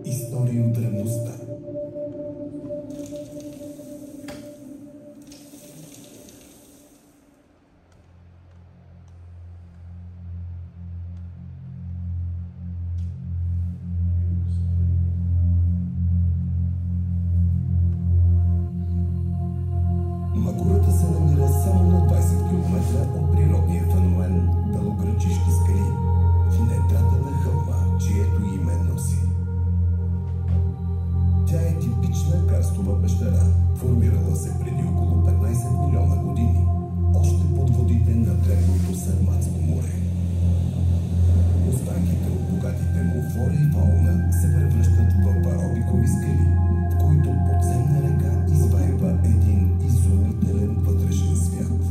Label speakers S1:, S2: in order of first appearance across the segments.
S1: Истории от древността. Магурата се намира само на 20 км от природния феномен Белоградчишки скали, в недрата на хълма, чието име носи. Тя е типична карстова пещера, формирала се преди около 15 милиона години, още под водите на древното Сарматско море. Останките от богатите му флора и фауна се превръщат в баробикови скали, в които подземна река извайва един изумителен вътрешен свят.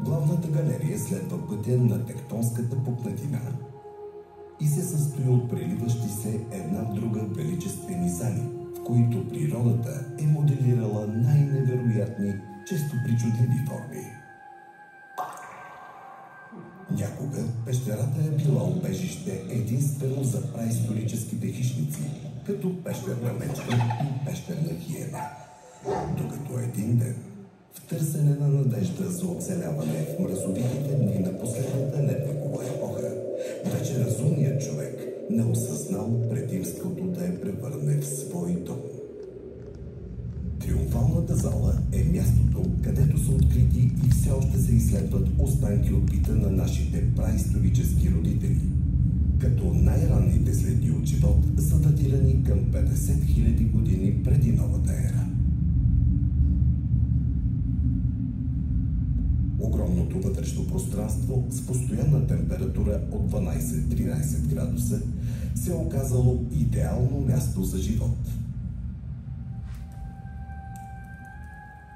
S1: Главната галерия следва пътя на тектонската пукнатина и се състои от преливащи се една в друга величествени зали, в които природата е моделирала най-невероятни, често причудливи форми. Някога пещерата е била убежище единствено за праисторическите хищници, като пещерна мечка и пещерна хиена. Докато един ден, в търсене на надежда за оцеляване в мразовитите дни на последната ледникова епоха, вече разумният човек не осъзнал предимството да я превърне в свой дом. Триумфалната зала е мястото, където са открити и все още се изследват останки от бита на нашите праисторически родители, като най-ранните следи от живот са датирани към 50 000 години преди новата ера. Огромното вътрешно пространство с постоянна температура от 12-13 градуса се е оказало идеално място за живот.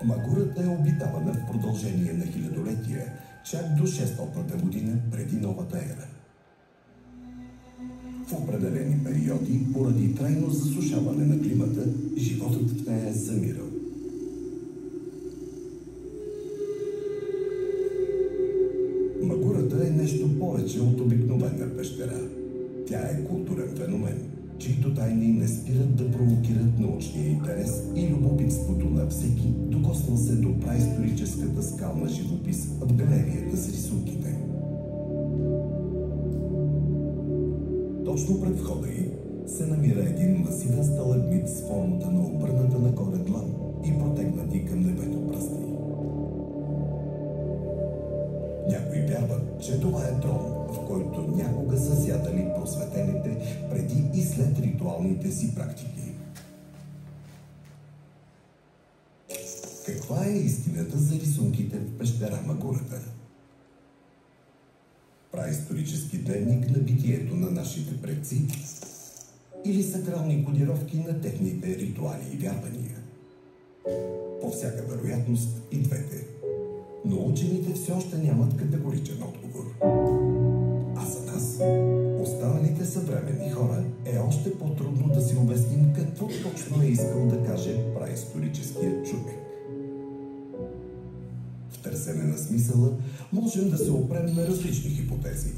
S1: Магурата е обитавана в продължение на хилядолетия, чак до 600 година преди новата ера. В определени периоди, поради трайно засушаване на климата, животът в нея е замирал. Магурата е нещо повече от обикновена пещера. Тя е културен феномен, чието тайни не спират да провокират научния интерес и любопитството на всеки, докоснал се до праисторическата скална живопис в галерията с рисунките. Точно пред входа й се намира един масивен сталагмит с формата на обърната нагоре длан и протегнати към небето пръсти. Някои вярват, че това е трон, в който някога са сядали просветените преди и след ритуалните си практики. Каква е истината за рисунките в пещера Магурата? Праисторически дневник на битието на нашите предци или сакрални кодировки на техните ритуали и вярвания? По всяка вероятност и двете. Но учените все още нямат категоричен отговор. А за нас, останалите съвременни хора, е още по-трудно да си обясним какво точно е искал да каже праисторическият човек. В търсене на смисъла можем да се опрем на различни хипотези.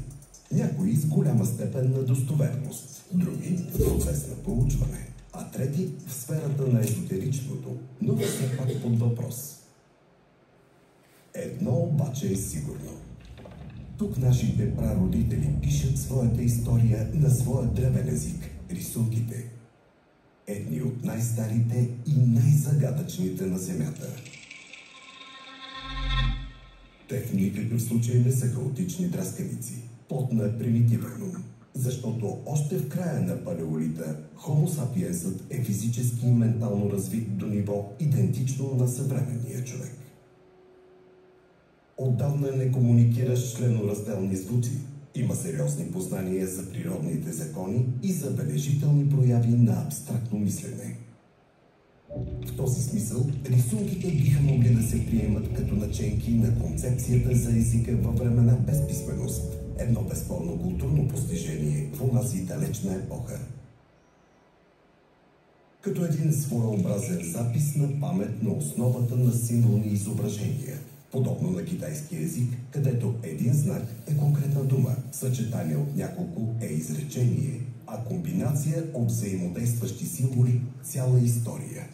S1: Някои с голяма степен на достоверност, други в процес на проучване, а трети в сферата на езотеричното, но все пак под въпрос. Едно обаче е сигурно. Тук нашите прародители пишат своята история на своя древен език – рисунките. Едни от най-старите и най-загадъчните на Земята. Те в никакъв случай не са хаотични драсканици, плод на примитивен ум, защото още в края на палеолита Homo sapiensът е физически и ментално развит до ниво идентично на съвременния човек. Отдавна не комуникира с членоразделни звуци. Има сериозни познания за природните закони и забележителни прояви на абстрактно мислене. В този смисъл, рисунките биха могли да се приемат като наченки на концепцията за езика във времена без писменост. Едно безспорно културно постижение в онази далечна епоха. Като един своеобразен запис на памет на основата на символни изображения, Подобно на китайския език, където един знак е конкретна дума, съчетание от няколко е изречение, а комбинация от взаимодействащи символи – цяла история.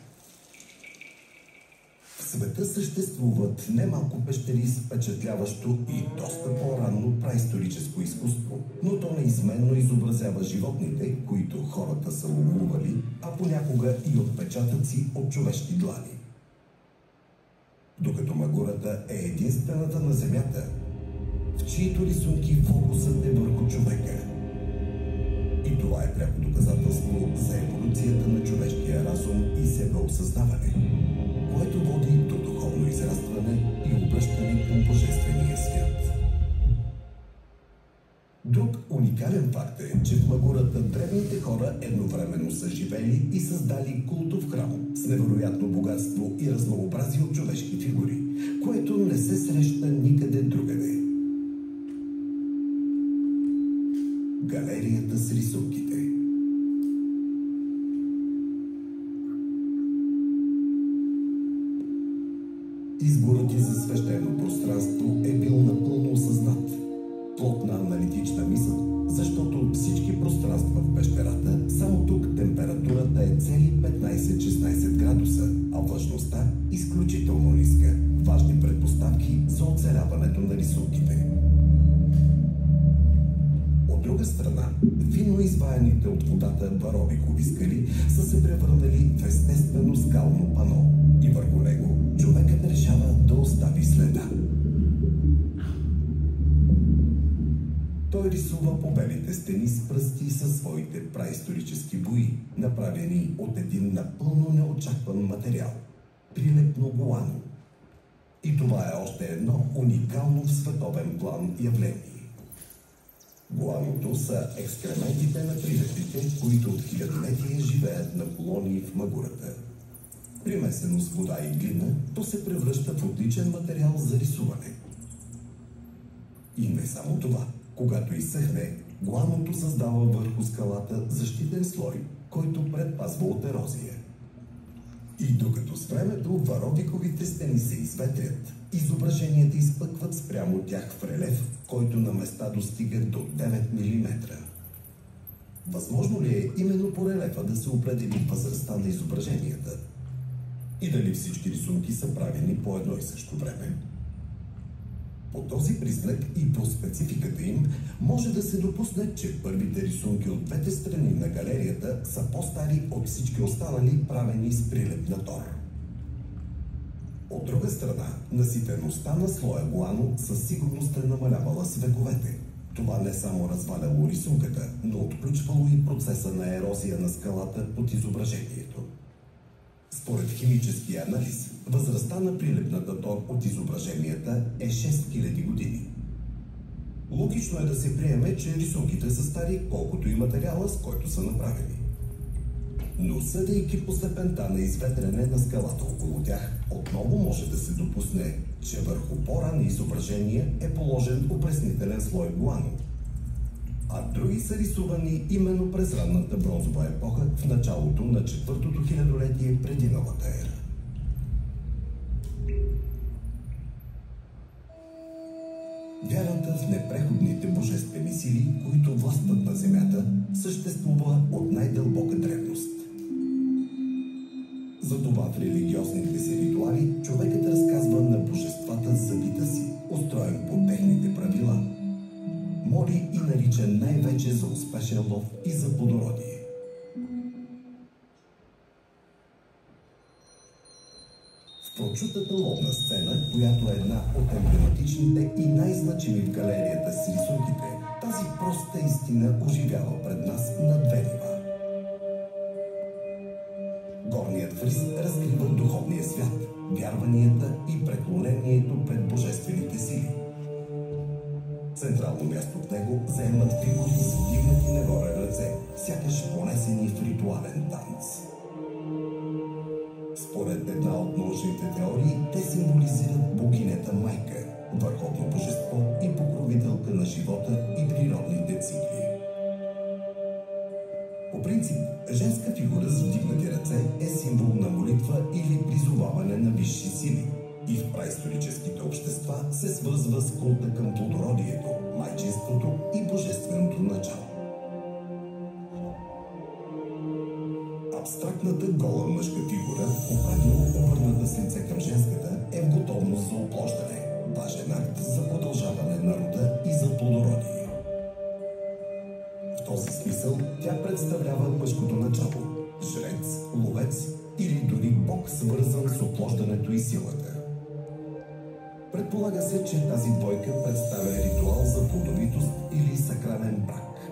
S1: В света съществуват немалко пещери с впечатляващо и доста по-ранно праисторическо изкуство, но то неизменно изобразява животните, които хората са ловували, а понякога и отпечатъци от човешки длани. Докато магурата е единствената на Земята, в чието рисунки фокусът е върху човека. И това е пряко доказателство за еволюцията на човешкия разум и себеосъзнаване, което води до духовно израстване и обръщане към божествения свят. Друг уникален факт е, че в магурата древните хора едновременно са живели и създали култов храм с невероятно богатство и разнообразие от човешки фигури, което не се среща никъде другаде. Галерията с рисунките. Изборът ти за свещено пространство е бил напълно осъзнат. Плод на аналитична мисъл, защото всички пространства в пещерата, само тук температурата е цели 15-16 градуса, а влажността изключително ниска. Важни предпоставки за оцеляването на рисунките. От друга страна, финно изваяните от водата варовикови скали са се превърнали в естествено скално пано и върху него човекът решава да остави следа. Той рисува по белите стени с пръсти със своите праисторически бои, направени от един напълно неочакван материал – прилепно гуано. И това е още едно уникално в световен план явление. Гуаното са екскрементите на прилепите, които от хилядолетия живеят на колонии в магурата. Примесено с вода и глина, то се превръща в отличен материал за рисуване. И не само това. Когато изсъхне, гуаното създава върху скалата защитен слой, който предпазва от ерозия. И докато с времето варовиковите стени се изветрят, изображенията изпъкват спрямо тях в релеф, който на места достига до 9 мм. Възможно ли е именно по релефа да се определи възрастта на изображенията? И дали всички рисунки са правени по едно и също време? По този признак и по спецификата им може да се допусне, че първите рисунки от двете страни на галерията са по-стари от всички останали, правени с прилепна тор. От друга страна, наситеността на слоя гуано със сигурност е намалявала с вековете. Това не само разваляло рисунката, но отключвало и процеса на ерозия на скалата под изображението. Според химическия анализ, възрастта на прилепната тор от изображенията е 6000 години. Логично е да се приеме, че рисунките са стари, колкото и материала, с който са направени. Но съдейки по степента на изветрене на скалата около тях, отново може да се допусне, че върху по-ранни изображения е положен опреснителен слой гуано, а други са рисувани именно през ранната бронзова епоха в началото на 4-то хилядолетие преди новата ера. Вярата в непреходните божествени сили, които властват на земята, съществува от най-дълбока древност. Затова в религиозните си ритуали човекът разказва на божествата за бита си, устроен по техните правила. Моли и нарича най-вече за успешен лов и за плодородие. В прочутата ловна сцена, която е една от емблематичните и най-значими в галерията с рисунките, тази проста истина оживява пред нас на две нива. Горният фриз разкрива духовния свят, вярванията и преклонението пред божествените сили. Централно място в него заемат фигури с вдигнати нагоре ръце, сякаш понесени в ритуален танц. Според една от научните теории, те символизират богинята майка, върховно божество и покровителка на живота и природните цикли. По принцип, женска фигура с вдигнати ръце е символ на молитва или призоваване на висши сили. И в праисторическите общества се свързва с култа към плодородието, майчинството и божественото начало. Абстрактната гола мъжка фигура, по правило обърната с лице към женската, е в готовност за оплождане, важен акт за продължаване на рода и за плодородие. В този смисъл тя представлява мъжкото начало – жрец, ловец или дори бог, свързан с оплождането и силата. Предполага се, че тази двойка представя ритуал за плодовитост или сакрален брак.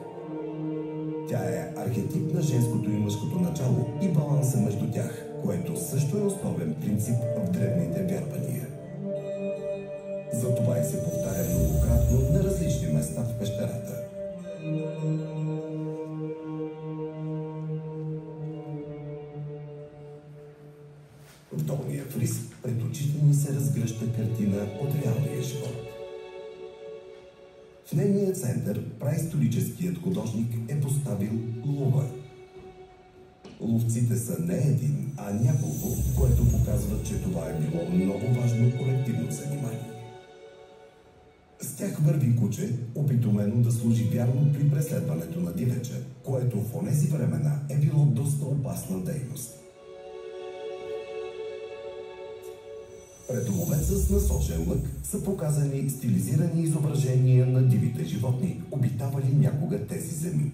S1: Тя е архетип на женското и мъжкото начало и баланса между тях, което също е основен принцип в древните вярвания. Затова и се повтаря многократно на различни места в пещерата. В долния фриз пред очите ни се разгръща картина от реалния живот. В нейния център праисторическият художник е поставил лова. Ловците са не един, а няколко, което показва, че това е било много важно колективно занимание. С тях върви куче, опитомено да служи вярно при преследването на дивеча, което в онези времена е било доста опасна дейност. Пред ловеца с насочен лък са показани стилизирани изображения на дивите животни, обитавали някога тези земи.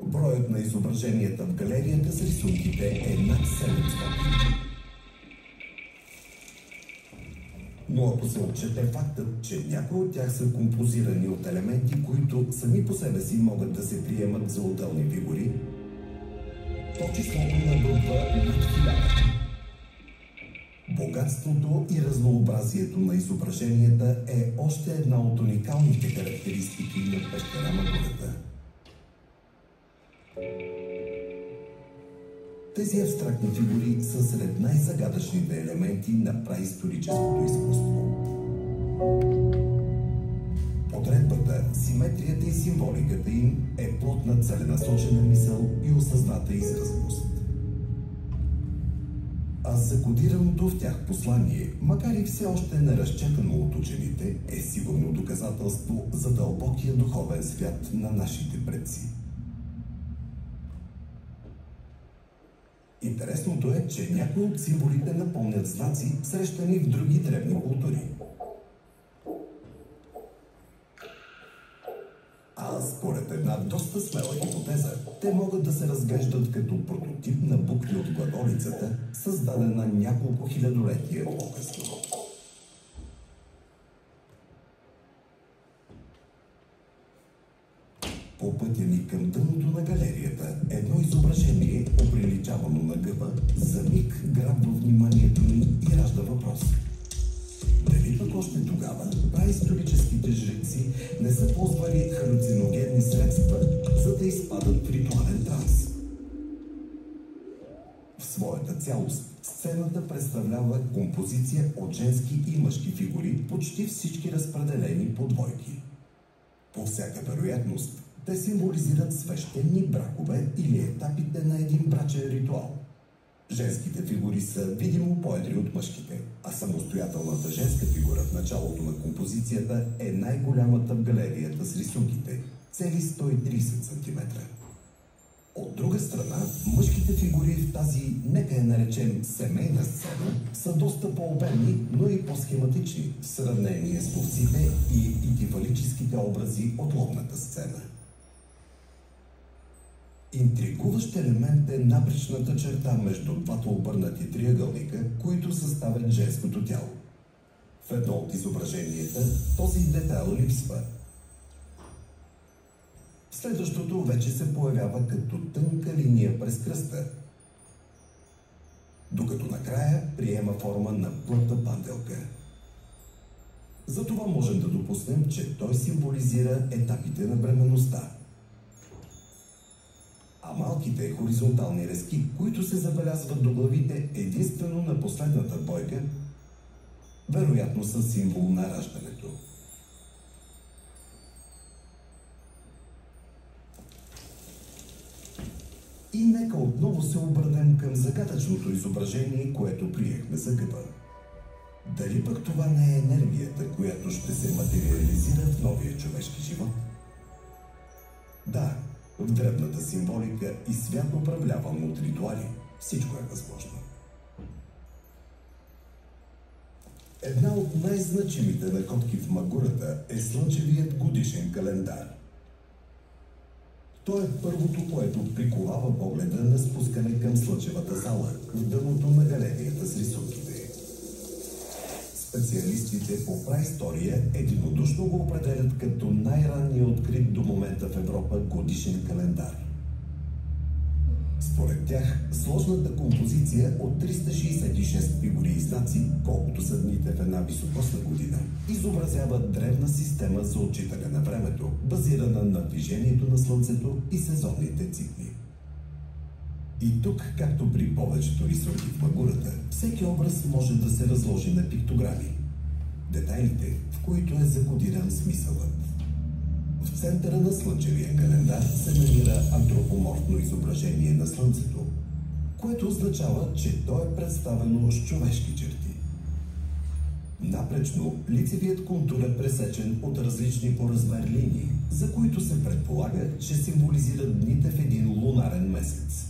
S1: Броят на изображенията в галерията с рисунките е над 700. Но ако се отчете фактът, че някои от тях са композирани от елементи, които сами по себе си могат да се приемат за отделни фигури, то числото набъбва над 1000. Богатството и разнообразието на изображенията е още една от уникалните характеристики на пещера Магурата. Тези абстрактни фигури са сред най-загадъчните елементи на праисторическото изкуство. Подредбата, симетрията и символиката им е плод на целенасочена мисъл и осъзната изразност. А закодираното в тях послание, макар и все още неразчетено от учените, е сигурно доказателство за дълбокия духовен свят на нашите предци. Интересното е, че някои от символите напомнят знаци, срещани в други древни култури. А според една доста смела хипотеза, те могат да се разглеждат като прототип на букви от глаголицата, създадена няколко хилядолетия по-късно. По пътя ни към дъното на галерията, едно изображение, оприличавано на гъба, за миг грабва вниманието ни и ражда въпрос. Дали пък още тогава праисторическите жреци не са ползвали халюциногенни средства, за да изпадат в ритуален транс? В своята цялост сцената представлява композиция от женски и мъжки фигури, почти всички разпределени по двойки. По всяка вероятност, те символизират свещени бракове или етапите на един брачен ритуал. Женските фигури са видимо по-едри от мъжките, а самостоятелната женска фигура в началото на композицията е най-голямата в галерията с рисунките – цели 130 см. От друга страна, мъжките фигури в тази, нека я наречем, семейна сцена, са доста по-обемни, но и по-схематични в сравнение с ловците и идеалистическите образи от ловната сцена. Интригуващ елемент е напречната черта между двата обърнати триъгълника, които съставят женското тяло. В едно от изображенията този детайл липсва. Следващото вече се появява като тънка линия през кръста, докато накрая приема форма на плътна панделка. Затова можем да допуснем, че той символизира етапите на бременността. А малките хоризонтални резки, които се забелязват до главите единствено на последната двойка, вероятно са символ на раждането. И нека отново се обърнем към загадъчното изображение, което приехме за гъба. Дали пък това не е енергията, която ще се материализира в новия човешки живот? Да, в древната символика и свят управляван от ритуали, всичко е възможно. Една от най-значимите находки в Магурата е слънчевият годишен календар. То е първото, което приковава погледа на спускане към слънчевата зала, в дъното на галерията с рисунките. Специалистите по праистория единодушно го определят като най-ранния открит до момента в Европа годишен календар. Според тях, сложната композиция от 366 фигури и знаци, колкото са дните в една високосна година, изобразява древна система за отчитане на времето, базирана на движението на Слънцето и сезонните цикли. И тук, както при повечето рисунки в Магурата, всеки образ може да се разложи на пиктограми. Детайлите, в които е закодиран смисълът. В центъра на слънчевия календар се намира антропоморфно изображение на Слънцето, което означава, че то е представено с човешки черти. Напречно, лицевият контур е пресечен от различни по размер линии, за които се предполага, че символизират дните в един лунарен месец.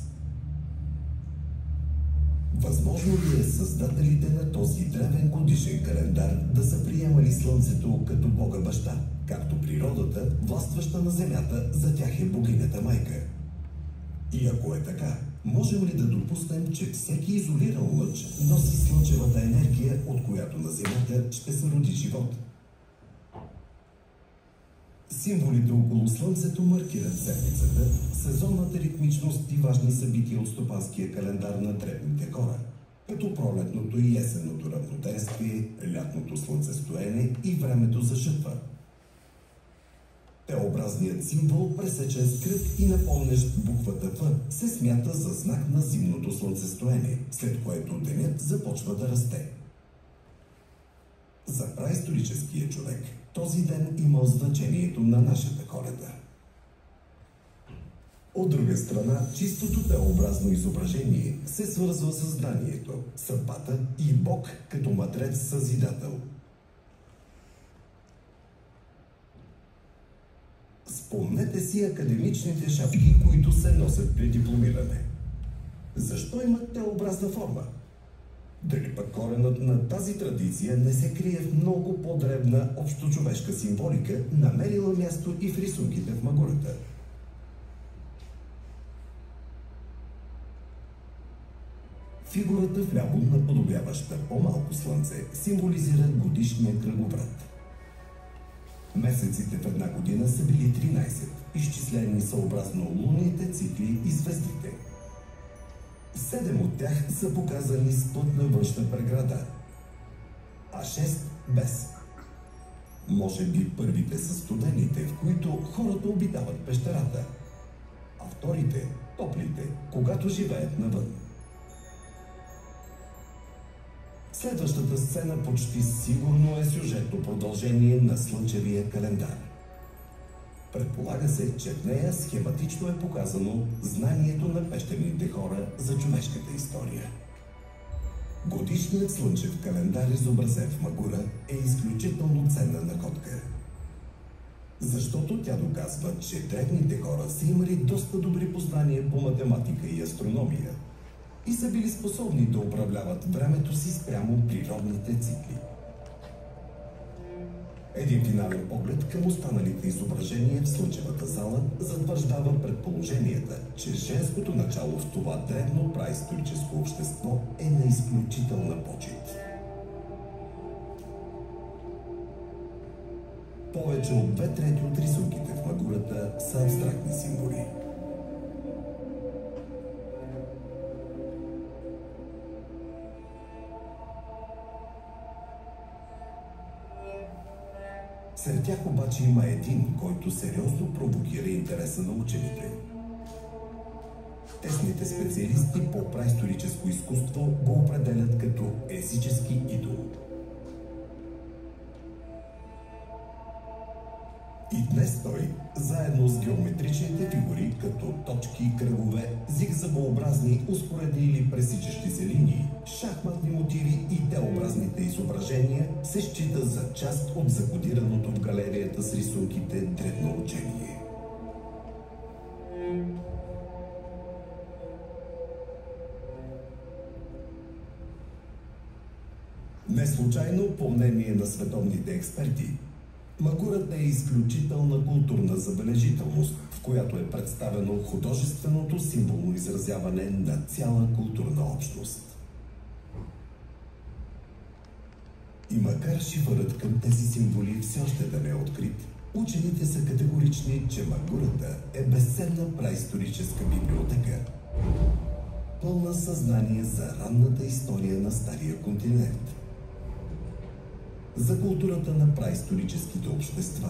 S1: Възможно ли е създателите на този древен годишен календар да са приемали Слънцето като Бога баща, както природата, властваща на Земята, за тях е богинята майка? И ако е така, можем ли да допуснем, че всеки изолиран лъч носи слънчевата енергия, от която на Земята ще се роди живот? Символите около Слънцето маркират седмицата, сезонната ритмичност и важни събития от стопанския календар на древните хора, като пролетното и есенното равноденствие, лятното слънцестоене и времето за жътва. Теобразният символ, пресечен с кръг и напомнящ буквата Ф, се смята за знак на зимното слънцестоене, след което денят започва да расте. За праисторическия човек този ден имал значението на нашата Коледа. От друга страна, чистото теобразно изображение се свързва с знанието, съдбата и Бог като матрец-съзидател. Спомнете си академичните шапки, които се носят при дипломиране. Защо имат теобразна форма? Дали пък коренът на тази традиция не се крие в много по-дребна общочовешка символика, намерила място и в рисунките в Магурата? Фигурата вляво, наподобяваща по-малко слънце, символизира годишния кръговрат. Месеците в една година са били 13, изчислени съобразно лунните цикли и звездите. 7 от тях са показани с плътна външна преграда, а 6 без. Може би първите са студените, в които хората обитават пещерата, а вторите – топлите, когато живеят навън. Следващата сцена почти сигурно е сюжетно продължение на слънчевия календар. Предполага се, че в нея схематично е показано знанието на пещерните хора за човешката история. Годишният слънчев календар, изобразен в Магура, е изключително ценна находка. Защото тя доказва, че древните хора са имали доста добри познания по математика и астрономия и са били способни да управляват времето си спрямо природните цикли. Един финален поглед към останалите изображения в слънчевата зала затвърждава предположенията, че женското начало в това древно праисторическо общество е на изключителна почит. Повече от 2/3 от рисунките в Магурата са абстрактни символи. Сред тях обаче има един, който сериозно провокира интереса на учените. Тесните специалисти по праисторическо изкуство го определят като езически идол. И днес той, заедно с геометричните фигури, като точки, кръгове, зигзагообразни, успоредни или пресичащи се линии, шахматни мотиви и теобразните изображения, се счита за част от закодираното в галерията с рисунките древно учение. Не случайно, по мнение на световните експерти, Магурата е изключителна културна забележителност, в която е представено художественото символно изразяване на цяла културна общност. И макар шифърът към тези символи все още да не е открит, учените са категорични, че Магурата е безценна праисторическа библиотека, пълна съзнание за ранната история на Стария континент, за културата на праисторическите общества,